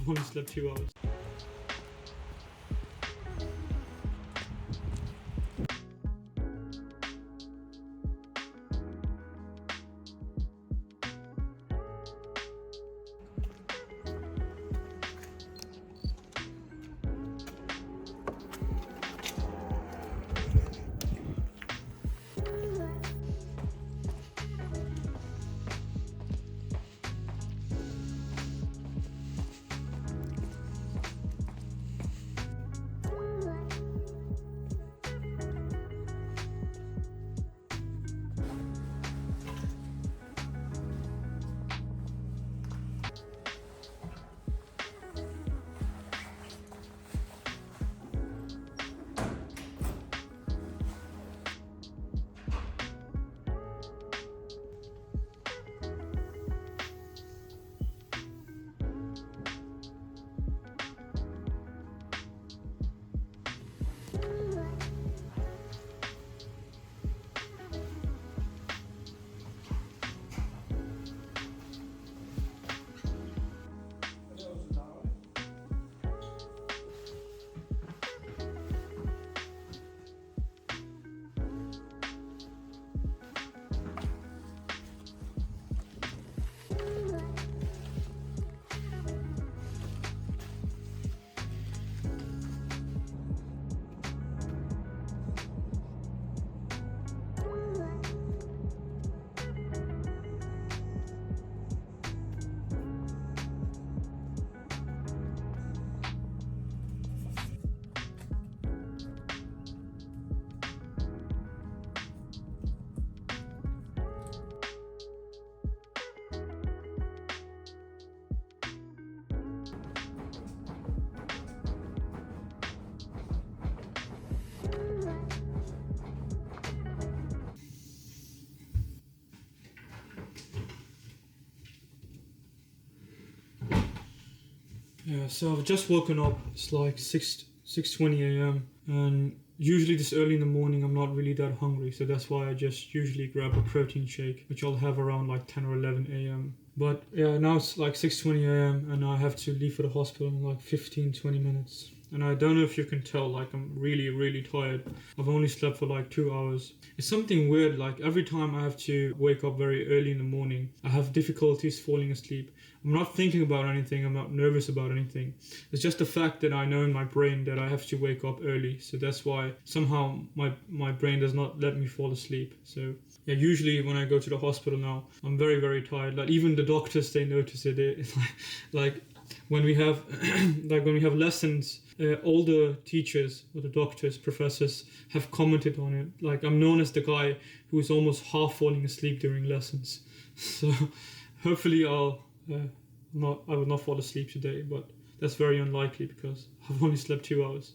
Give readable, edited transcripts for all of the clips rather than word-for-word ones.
I've only slept 2 hours. Yeah, so I've just woken up. It's like 6:20 a.m. and usually this early in the morning I'm not really that hungry, so that's why I just usually grab a protein shake, which I'll have around like 10 or 11 a.m. But yeah, now it's like 6:20 a.m. and I have to leave for the hospital in like 15-20 minutes. And I don't know if you can tell, like I'm really, really tired. I've only slept for like 2 hours. It's something weird, like every time I have to wake up very early in the morning, I have difficulties falling asleep. I'm not thinking about anything, I'm not nervous about anything. It's just the fact that I know in my brain that I have to wake up early. So that's why somehow my brain does not let me fall asleep. So yeah, usually when I go to the hospital now, I'm very, very tired. Like even the doctors, they notice it. It's like when we have lessons, all the teachers or the doctors, professors have commented on it. Like I'm known as the guy who is almost half falling asleep during lessons. So hopefully I will not fall asleep today, but that's very unlikely because I've only slept 2 hours.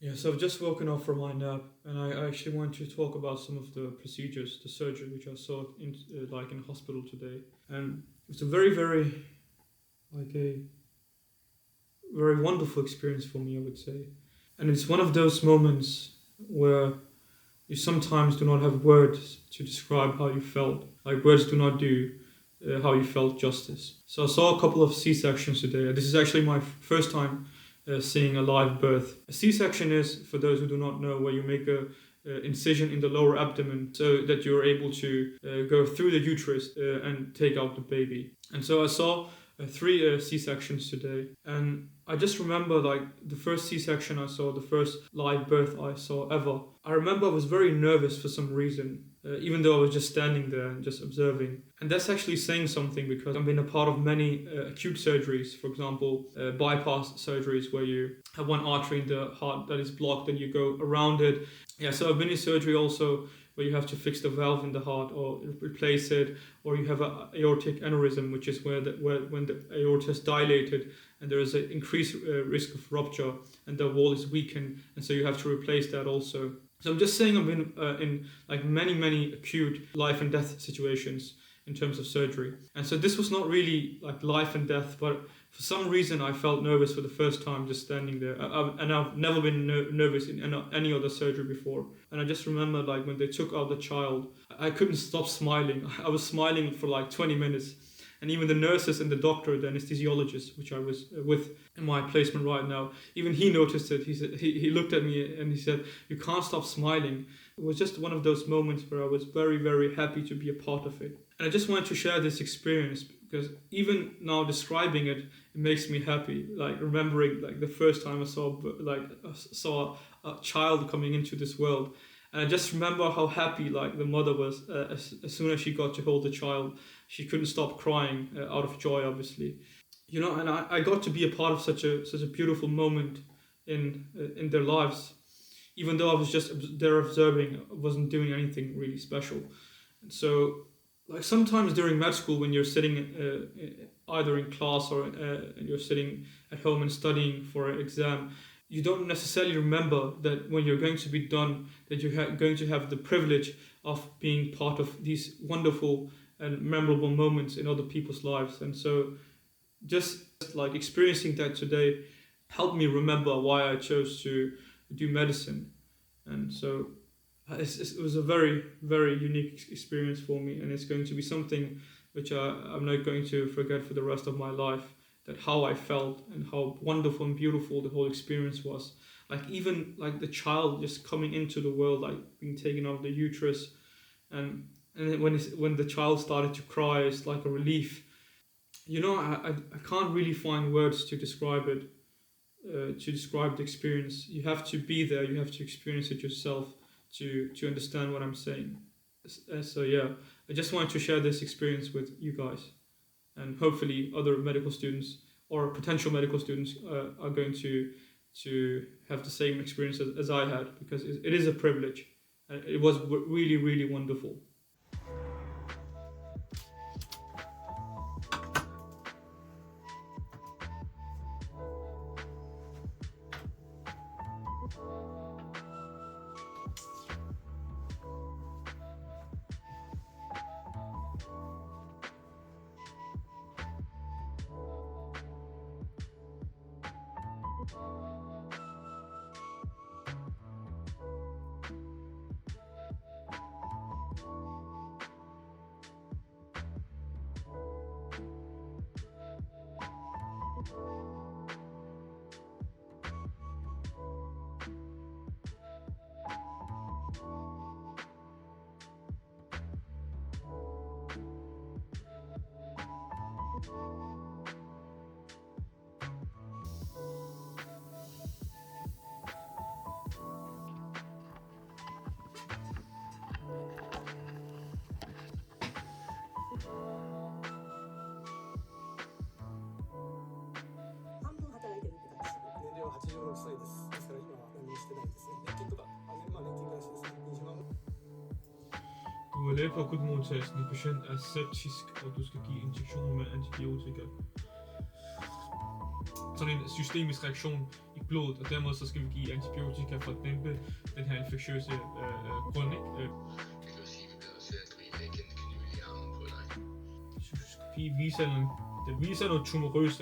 Yeah, so I've just woken up from my nap, and I actually want to talk about some of the procedures, the surgery which I saw in hospital today, and it's a very, very like a very wonderful experience for me, I would say, and it's one of those moments where you sometimes do not have words to describe how you felt. Like words do not do how you felt justice. So I saw a couple of C-sections today. This is actually my first time seeing a live birth. A C-section is, for those who do not know, where you make a incision in the lower abdomen so that you're able to go through the uterus and take out the baby. And so I saw 3 C-sections today, and I just remember like the first C-section I saw, the first live birth I saw ever. I remember I was very nervous for some reason, even though I was just standing there and just observing. And that's actually saying something, because I've been a part of many acute surgeries, for example, bypass surgeries where you have one artery in the heart that is blocked and you go around it. Yeah, so I've been in surgery also where you have to fix the valve in the heart or replace it, or you have an aortic aneurysm, which is when the aorta is dilated and there is an increased risk of rupture and the wall is weakened, and so you have to replace that also. So I'm just saying I've been in like many acute life and death situations in terms of surgery. And so this was not really like life and death, but for some reason I felt nervous for the first time just standing there. And I've never been nervous in any other surgery before. And I just remember like when they took out the child, I couldn't stop smiling. I was smiling for like 20 minutes. And even the nurses and the doctor, the anesthesiologist, which I was with in my placement right now, even he noticed it. He looked at me and he said, "You can't stop smiling." It was just one of those moments where I was very happy to be a part of it. And I just wanted to share this experience because even now describing it, it makes me happy. Like remembering like the first time I saw a child coming into this world. And I just remember how happy like the mother was as soon as she got to hold the child. She couldn't stop crying out of joy, obviously. You know, and I got to be a part of such a beautiful moment in their lives. Even though I was just there observing, I wasn't doing anything really special. And so, like sometimes during med school, when you're sitting either in class or you're sitting at home and studying for an exam, you don't necessarily remember that when you're going to be done, that you're going to have the privilege of being part of these wonderful and memorable moments in other people's lives. And so just like experiencing that today helped me remember why I chose to do medicine. And so it was a very unique experience for me, and it's going to be something which I'm not going to forget for the rest of my life. That how I felt and how wonderful and beautiful the whole experience was. Like even like the child just coming into the world, like being taken out of the uterus, and when the child started to cry, it's like a relief. You know, I can't really find words to describe it, to describe the experience. You have to be there, you have to experience it yourself to understand what I'm saying. So yeah, I just wanted to share this experience with you guys. And hopefully other medical students or potential medical students are going to have the same experience as I had, because it is a privilege. And it was really wonderful. Du er læge på akutmodtagelsen. En patient er septisk, og du skal give injektion med antibiotika. Sådan en systemisk reaktion i blodet, og dermed så skal vi give antibiotika for at dæmpe den her infektiøse grund, ikke? Det kan jo sige, at vi bliver til at drive igen knive i armen på dig. Cystoskopi viser noget tumorøst,